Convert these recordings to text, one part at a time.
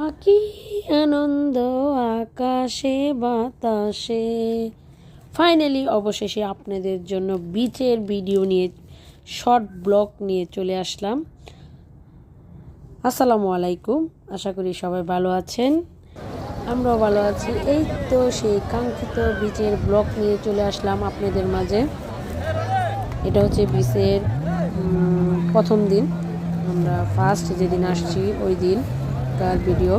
কি আনন্দ আকাশে বাতাসে। ফাইনালি অবশেষে আপনাদের জন্য বিচের ভিডিও নিয়ে শর্ট ব্লগ নিয়ে চলে আসলাম। আসসালামু আলাইকুম, আশা করি সবাই ভালো আছেন, আমরাও ভালো আছি। এই তো সেই কাঙ্ক্ষিত বিচের ব্লগ নিয়ে চলে আসলাম আপনাদের মাঝে। এটা হচ্ছে বিচের প্রথম দিন, আমরা ফার্স্ট যেদিন আসছি ওই দিন তার ভিডিও।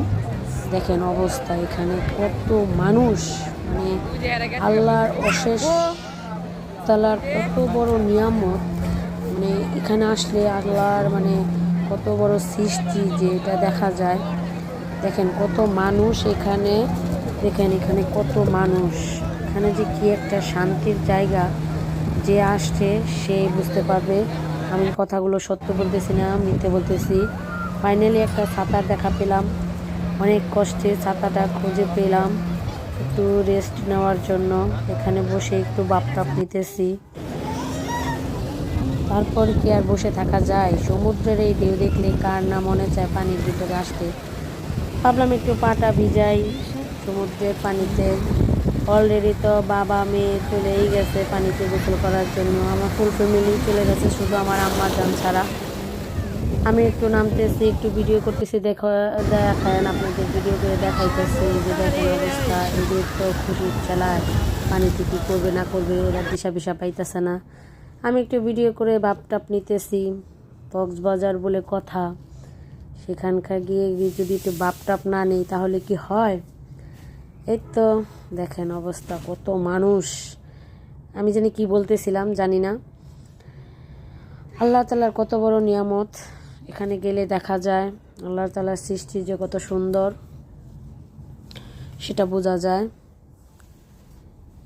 দেখেন অবস্থা, এখানে কত মানুষ, মানে আল্লাহর অশেষ তালার কত বড় নিয়ামত। মানে এখানে আসলে আল্লাহর মানে কত বড় সৃষ্টি যে এটা দেখা যায়। দেখেন কত মানুষ এখানে, দেখেন এখানে কত মানুষ। এখানে যে কি একটা শান্তির জায়গা, যে আসছে সে বুঝতে পারবে। আমি কথাগুলো সত্য বলতেছি না, মিথ্যে বলতেছি। ফাইনালি একটা ছাতার দেখা পেলাম, অনেক কষ্টে ছাতাটা খুঁজে পেলাম একটু রেস্ট নেওয়ার জন্য। এখানে বসে একটু বাপটাপ নিতেছি। তারপর কি আর বসে থাকা যায়? সমুদ্রের এই ঢেউ দেখলে কার না মনে চায় পানির ভিতরে আসতে। ভাবলাম একটু পাটা ভিজাই সমুদ্রের পানিতে। অলরেডি তো বাবা মেয়ে চলেই গেছে পানিতে গোসল করার জন্য। আমার ফুল ফ্যামিলি চলে গেছে, শুধু আমার আম্মা জান ছাড়া। আমি একটু নামতেছি, একটু ভিডিও করতেছি। দেখায় আপনাদের ভিডিও করে দেখাইতেছি যে দেখেন অবস্থা। এদের তো খুশির খেলায় পানিতে কী করবে না করবে ওরা দিশা পাইতেছে না। আমি একটু ভিডিও করে ভাবটাপ নিতেছি। কক্সবাজার বলে কথা, সেখানকার গিয়ে যদি একটু ভাবটাপ না নেই তাহলে কি হয়? এই তো দেখেন অবস্থা, কত মানুষ। আমি জানি কি বলতেছিলাম জানি না। আল্লাহ তাআলার কত বড় নিয়ামত, এখানে গেলে দেখা যায় আল্লাহ তাআলার সৃষ্টি যে কত সুন্দর সেটা বোঝা যায়।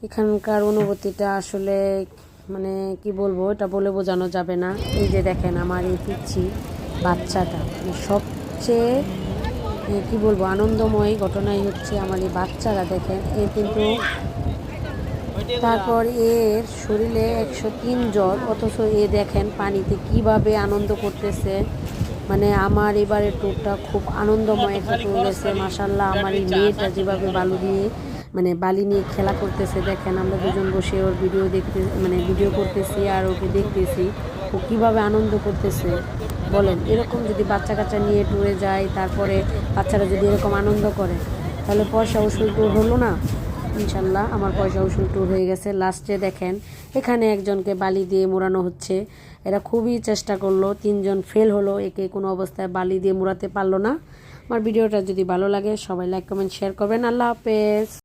এখানকার অনুভূতিটা আসলে মানে কি বলবো, এটা বলে বোঝানো যাবে না। এই যে দেখেন আমার এই পিচ্ছি বাচ্চাটা, মানে সবচেয়ে কি বলবো আনন্দময় ঘটনাই হচ্ছে আমার এই বাচ্চারা। দেখেন এর কিন্তু তারপর এর শরীরে 103 জ্বর, অথচ এ দেখেন পানিতে কিভাবে আনন্দ করতেছে। মানে আমার এবারের ট্যুরটা খুব আনন্দময় একটা ট্যুর গেছে। মাশাআল্লাহ, আমার এই মেয়েটা যেভাবে বালি নিয়ে খেলা করতেছে। দেখেন আমরা দুজন বসে ওর ভিডিও দেখতে, মানে ভিডিও করতেছি আর ওকে দেখতেছি ও কীভাবে আনন্দ করতেছে। বলেন, এরকম যদি বাচ্চা কাচ্চা নিয়ে ট্যুরে যায়, তারপরে বাচ্চারা যদি এরকম আনন্দ করে, তাহলে পয়সা উসুল ট্যুর হলো না? ইনশাল্লাহ আমার পয়সা উসুল ট্যুর হয়ে গেছে। লাস্টে দেখেন এখানে একজনকে বালি দিয়ে মোড়ানো হচ্ছে। এরা খুবই চেষ্টা করলো, 3 জন ফেল হলো, একে কোনো অবস্থায় বালি দিয়ে মোড়াতে পারলো না। আমার ভিডিওটা যদি ভালো লাগে সবাই লাইক কমেন্ট শেয়ার করবেন। আল্লাহ হাফেজ।